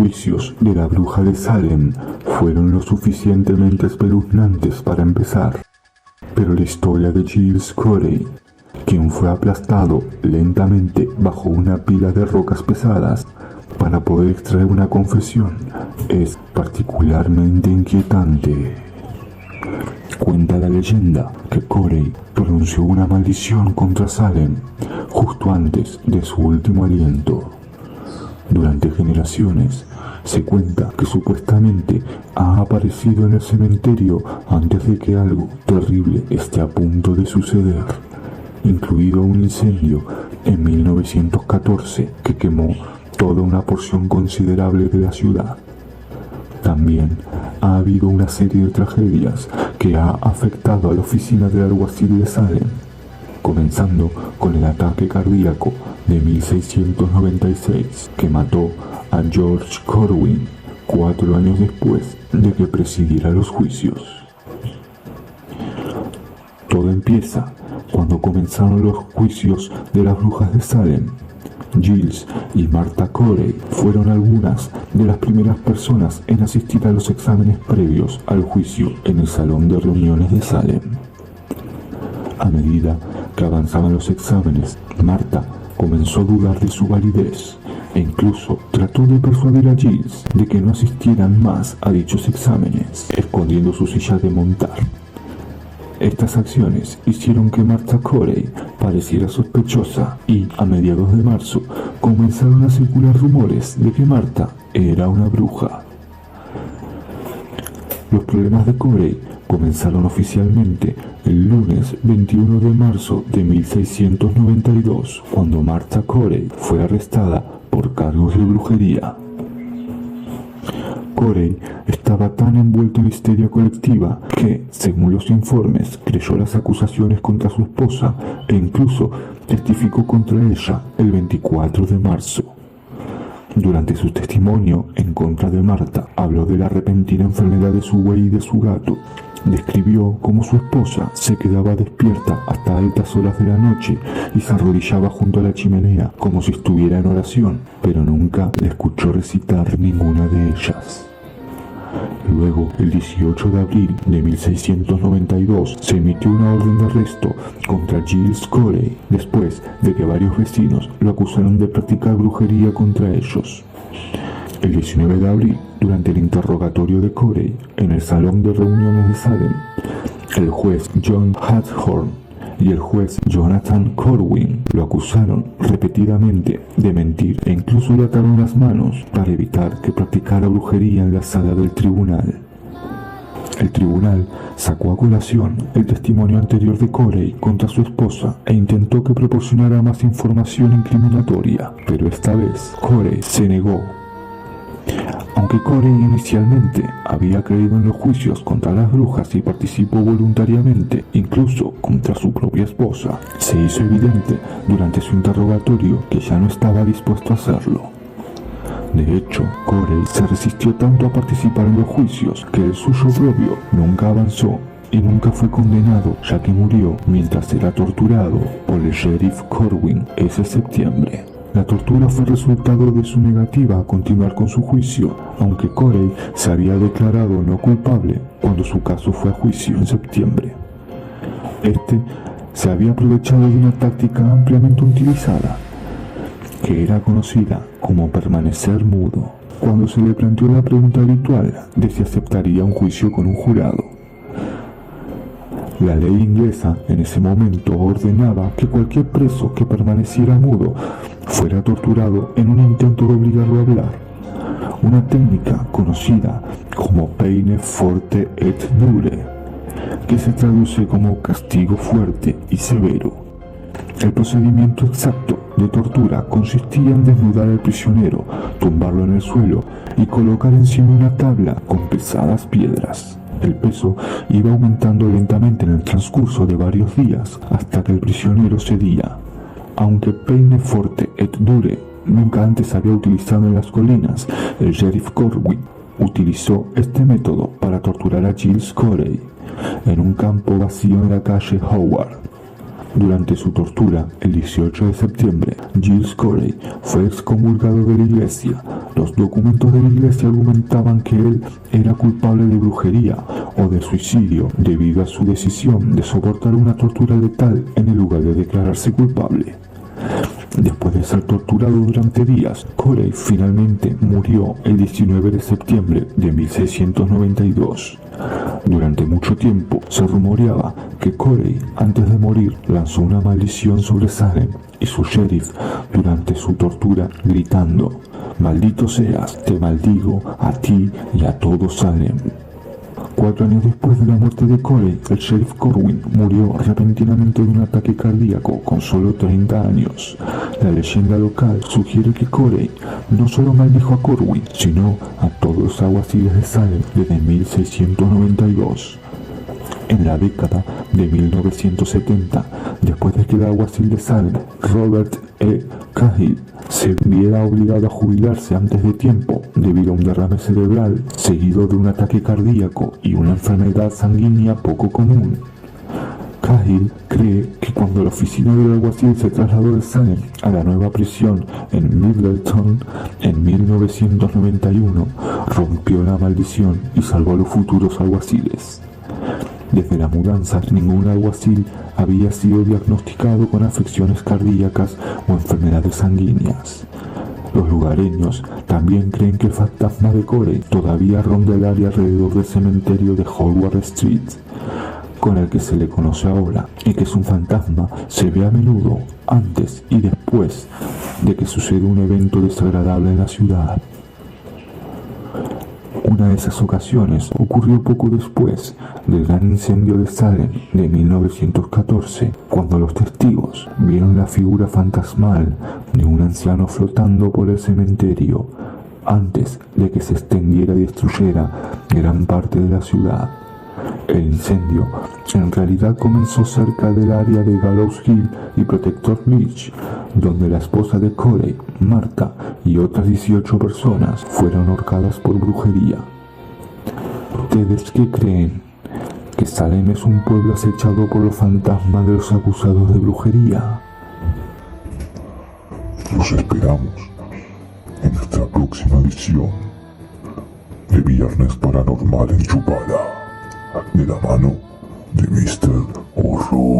juicios de la bruja de Salem fueron lo suficientemente espeluznantes para empezar, pero la historia de Giles Corey, quien fue aplastado lentamente bajo una pila de rocas pesadas para poder extraer una confesión, es particularmente inquietante. Cuenta la leyenda que Corey pronunció una maldición contra Salem justo antes de su último aliento. Durante generaciones, se cuenta que supuestamente ha aparecido en el cementerio antes de que algo terrible esté a punto de suceder, incluido un incendio en 1914 que quemó toda una porción considerable de la ciudad. También ha habido una serie de tragedias que ha afectado a la oficina del alguacil de Salem, comenzando con el ataque cardíaco de 1696 que mató a George Corwin 4 años después de que presidiera los juicios. Todo empieza cuando comenzaron los juicios de las brujas de Salem. Giles y Martha Corey fueron algunas de las primeras personas en asistir a los exámenes previos al juicio en el salón de reuniones de Salem. A medida que avanzaban los exámenes, Martha comenzó a dudar de su validez e incluso trató de persuadir a Giles de que no asistieran más a dichos exámenes, escondiendo su silla de montar. Estas acciones hicieron que Martha Corey pareciera sospechosa y, a mediados de marzo, comenzaron a circular rumores de que Martha era una bruja. Los problemas de Corey comenzaron oficialmente el lunes 21 de marzo de 1692, cuando Martha Corey fue arrestada por cargos de brujería. Corey estaba tan envuelto en histeria colectiva que, según los informes, creyó las acusaciones contra su esposa e incluso testificó contra ella el 24 de marzo. Durante su testimonio en contra de Martha, habló de la repentina enfermedad de su buey y de su gato. Describió cómo su esposa se quedaba despierta hasta altas horas de la noche y se arrodillaba junto a la chimenea como si estuviera en oración, pero nunca le escuchó recitar ninguna de ellas. Luego, el 18 de abril de 1692, se emitió una orden de arresto contra Giles Corey, después de que varios vecinos lo acusaron de practicar brujería contra ellos. El 19 de abril, durante el interrogatorio de Corey en el salón de reuniones de Salem, el juez John Hathorne y el juez Jonathan Corwin lo acusaron repetidamente de mentir e incluso le ataron las manos para evitar que practicara brujería en la sala del tribunal. El tribunal sacó a colación el testimonio anterior de Corey contra su esposa e intentó que proporcionara más información incriminatoria, pero esta vez Corey se negó. Aunque Corey inicialmente había creído en los juicios contra las brujas y participó voluntariamente, incluso contra su propia esposa, se hizo evidente durante su interrogatorio que ya no estaba dispuesto a hacerlo. De hecho, Corey se resistió tanto a participar en los juicios que el suyo propio nunca avanzó y nunca fue condenado, ya que murió mientras era torturado por el sheriff Corwin ese septiembre. La tortura fue resultado de su negativa a continuar con su juicio, aunque Corey se había declarado no culpable cuando su caso fue a juicio en septiembre. Este se había aprovechado de una táctica ampliamente utilizada, que era conocida como permanecer mudo, cuando se le planteó la pregunta habitual de si aceptaría un juicio con un jurado. La ley inglesa en ese momento ordenaba que cualquier preso que permaneciera mudo fuera torturado en un intento de obligarlo a hablar, una técnica conocida como peine forte et dure, que se traduce como castigo fuerte y severo. El procedimiento exacto de tortura consistía en desnudar al prisionero, tumbarlo en el suelo y colocar encima una tabla con pesadas piedras. El peso iba aumentando lentamente en el transcurso de varios días hasta que el prisionero cedía. Aunque peine forte et dure nunca antes había utilizado en las colinas, el sheriff Corwin utilizó este método para torturar a Giles Corey en un campo vacío en la calle Howard. Durante su tortura, el 18 de septiembre, Giles Corey fue excomulgado de la iglesia. Los documentos de la iglesia argumentaban que él era culpable de brujería o de suicidio debido a su decisión de soportar una tortura letal en el lugar de declararse culpable. Después de ser torturado durante días, Corey finalmente murió el 19 de septiembre de 1692. Durante mucho tiempo se rumoreaba que Corey, antes de morir, lanzó una maldición sobre Salem y su sheriff durante su tortura, gritando: «Maldito seas, te maldigo a ti y a todo Salem». 4 años después de la muerte de Corey, el sheriff Corwin murió repentinamente de un ataque cardíaco con solo 30 años. La leyenda local sugiere que Corey no solo maldijo a Corwin, sino a todos los alguaciles de Salem desde 1692. En la década de 1970, después de que el alguacil de Salem, Robert E. Cahill, se viera obligado a jubilarse antes de tiempo debido a un derrame cerebral seguido de un ataque cardíaco y una enfermedad sanguínea poco común. Cahill cree que cuando la oficina del alguacil se trasladó de Salem a la nueva prisión en Middleton en 1991, rompió la maldición y salvó a los futuros alguaciles. Desde la mudanza, ningún alguacil había sido diagnosticado con afecciones cardíacas o enfermedades sanguíneas. Los lugareños también creen que el fantasma de Corey todavía ronda el área alrededor del cementerio de Howard Street, con el que se le conoce ahora, y que su fantasma se ve a menudo antes y después de que suceda un evento desagradable en la ciudad. Una de esas ocasiones ocurrió poco después del gran incendio de Salem de 1914, cuando los testigos vieron la figura fantasmal de un anciano flotando por el cementerio antes de que se extendiera y destruyera gran parte de la ciudad. El incendio en realidad comenzó cerca del área de Gallows Hill y Protector Beach, donde la esposa de Corey, Martha, y otras 18 personas fueron ahorcadas por brujería. ¿Ustedes qué creen? ¿Que Salem es un pueblo acechado por los fantasmas de los acusados de brujería? Los esperamos en nuestra próxima edición de Viernes Paranormal en Chupada, de la mano de Mr. Horror.